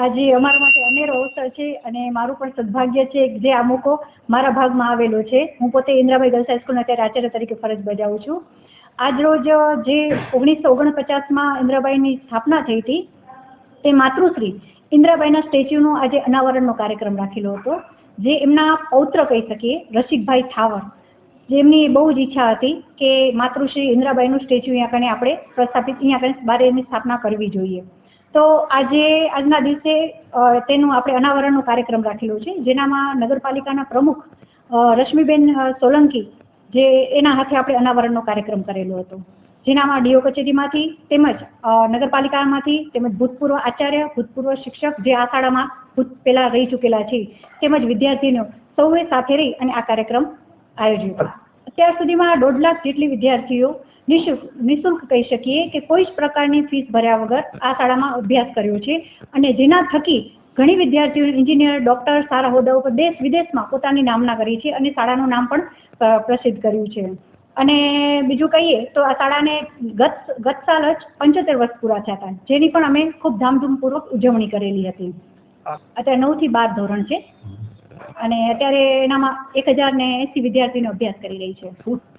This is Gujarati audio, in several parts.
આજે અમારા માટે અનેરો અવસર છે અને મારું પણ સદભાગ્ય છે જે આ મોકો મારા ભાગમાં આવેલો છે. હું પોતે ઇન્દ્રાબાઈ ગર્લ્સ હાઈસ્કૂલના અત્યારે આચાર્ય તરીકે ફરજ બજાવું છું. આજ રોજ જે 1949માં ઇન્દ્રાબાઈની સ્થાપના થઈ હતી તે માતૃશ્રી ઇન્દ્રાબાઈના સ્ટેચ્યુનો આજે અનાવરણનો કાર્યક્રમ રાખેલો હતો. જે એમના પૌત્ર કહી શકીએ રસિકભાઈ ઠાવર, જેમની બહુ જ ઈચ્છા હતી કે માતૃશ્રી ઇન્દ્રાબાઈનું સ્ટેચ્યુ અહીંયા કને આપણે પ્રસ્થાપિત અહીંયા કને બારે એની સ્થાપના કરવી જોઈએ. તો આજના દિવસે તેનું આપણે અનાવરણનો કાર્યક્રમ રાખેલો છે, જેનામાં નગરપાલિકાના પ્રમુખ રશ્મિબેન સોલંકી જે એના હાથે આપણે અનાવરણનો કાર્યક્રમ કરેલો હતો, જેનામાં ડીઓ કચેરીમાંથી તેમજ નગરપાલિકામાંથી તેમજ ભૂતપૂર્વ આચાર્ય, ભૂતપૂર્વ શિક્ષક જે આ શાળામાં પહેલા રહી ચૂકેલા છે તેમજ વિદ્યાર્થીઓ સૌએ સાથે રહી અને આ કાર્યક્રમ આયોજ્યો. અત્યાર સુધીમાં 1.5 લાખ જેટલી વિદ્યાર્થીઓ નિઃશુલ્ક કહી શકીએ કે કોઈ જ પ્રકારની ફીસ ભર્યા વગર આ શાળામાં અભ્યાસ કર્યો છે અને જેના થકી ઘણી વિદ્યાર્થીઓ એન્જિનિયર, ડોક્ટર, સારા હોદ્દાઓ પર દેશ વિદેશમાં પોતાની નામના કરી છે અને શાળાનું નામ પણ પ્રસિદ્ધ કર્યું છે. અને બીજું કહીએ તો આ શાળાને ગત સાલ જ 75 વર્ષ પૂરા થયા હતા, જેની પણ અમે ખૂબ ધામધૂમપૂર્વક ઉજવણી કરેલી હતી. અત્યારે 9 થી 12 ધોરણ છે અને અત્યારે એનામાં 1080 વિદ્યાર્થીનો અભ્યાસ કરી રહી છે.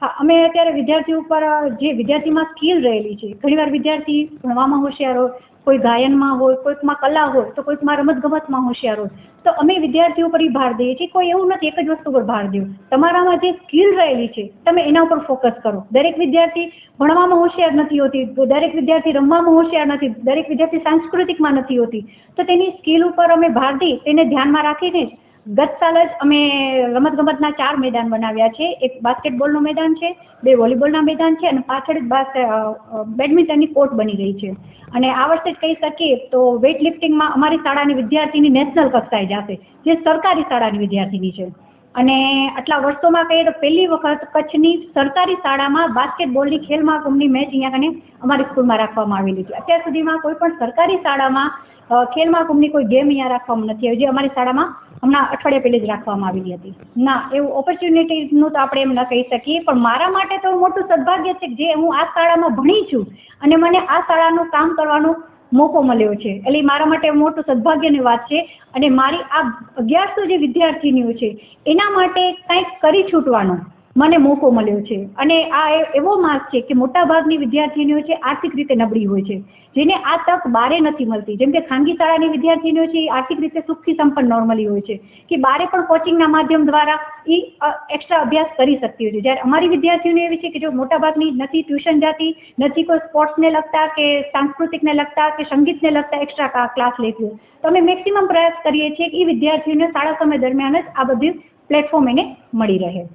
હા, અમે અત્યારે વિદ્યાર્થીઓ ઉપર જે વિદ્યાર્થીમાં સ્કિલ રહેલી છે, ઘણીવાર વિદ્યાર્થી ભણવામાં હોશિયાર હોય, કોઈ ગાયનમાં હોય, કોઈકમાં કલા હોય, તો કોઈકમાં રમતગમતમાં હોશિયાર હોય, તો અમે વિદ્યાર્થીઓ પર ભાર દઈએ છીએ. કોઈ એવું નથી એક જ વસ્તુ પર ભાર દો, તમારામાં જે સ્કિલ રહેલી છે તમે એના ઉપર ફોકસ કરો. દરેક વિદ્યાર્થી ભણવામાં હોશિયાર નથી હોતી, દરેક વિદ્યાર્થી રમવામાં હોશિયાર નથી, દરેક વિદ્યાર્થી સાંસ્કૃતિકમાં નથી હોતી, તો તેની સ્કિલ ઉપર અમે ભાર દઈ તેને ધ્યાનમાં રાખીને ગત સાલ જ અમે રમતગમતના 4 મેદાન બનાવ્યા છે. એક બાસ્કેટબોલનું મેદાન છે, 2 વોલીબોલના મેદાન છે અને પાછળ જ બેડમિન્ટનની કોર્ટ બની રહી છે. અને આ વર્ષે જ કહી શકીએ તો વેઇટ લિફ્ટિંગમાં અમારી શાળાની વિદ્યાર્થીની નેશનલ કક્ષાએ જશે, જે સરકારી શાળાની વિદ્યાર્થીની છે. અને આટલા વર્ષોમાં કહીએ તો પહેલી વખત કચ્છની સરકારી શાળામાં બાસ્કેટબોલની ખેલ મહાકુંભની મેચ અહીંયા કને અમારી સ્કૂલમાં રાખવામાં આવેલી હતી. અત્યાર સુધીમાં કોઈ પણ સરકારી શાળામાં ખેલ મહાકુંભની કોઈ ગેમ અહીંયા રાખવામાં નથી આવી, જે અમારી શાળામાં હમણાં અઠવાડિયા પહેલા જ રાખવામાં આવેલી હતી. ના, એવું ઓપોર્ચ્યુનિટીનું તો આપણે એમ ન કહી શકીએ, પણ મારા માટે તો મોટું સદભાગ્ય છે જે હું આ શાળામાં ભણી છું અને મને આ શાળાનું કામ કરવાનો મોકો મળ્યો છે. એટલે મારા માટે મોટું સદભાગ્યની વાત છે. અને મારી આ 1100 જે વિદ્યાર્થીનીઓ છે એના માટે કંઈક કરી છૂટવાનો મને મોકો મળ્યો છે. અને આ એવો માર્ગ છે કે મોટા ભાગની વિદ્યાર્થીનીઓ છે આર્થિક રીતે નબળી હોય છે, જેને આ તક બારે નથી મળતી. જેમ કે ખાનગી શાળાની વિદ્યાર્થીનીઓ છે આર્થિક રીતે સુખથી સંપન્ન નોર્મલી હોય છે કે બારે પણ કોચિંગના માધ્યમ દ્વારા એ એક્સ્ટ્રા અભ્યાસ કરી શકતી હોય છે. જ્યારે અમારી વિદ્યાર્થીઓ એવી છે કે જો મોટા ભાગની નથી ટ્યુશન જાતી, નથી કોઈ સ્પોર્ટ્સને લગતા કે સાંસ્કૃતિકને લગતા કે સંગીતને લગતા એક્સ્ટ્રા ક્લાસ લેતી હોય, તો અમે મેક્સિમમ પ્રયાસ કરીએ છીએ કે એ વિદ્યાર્થીઓને શાળા સમય દરમિયાન જ આ બધું પ્લેટફોર્મ એને મળી રહે.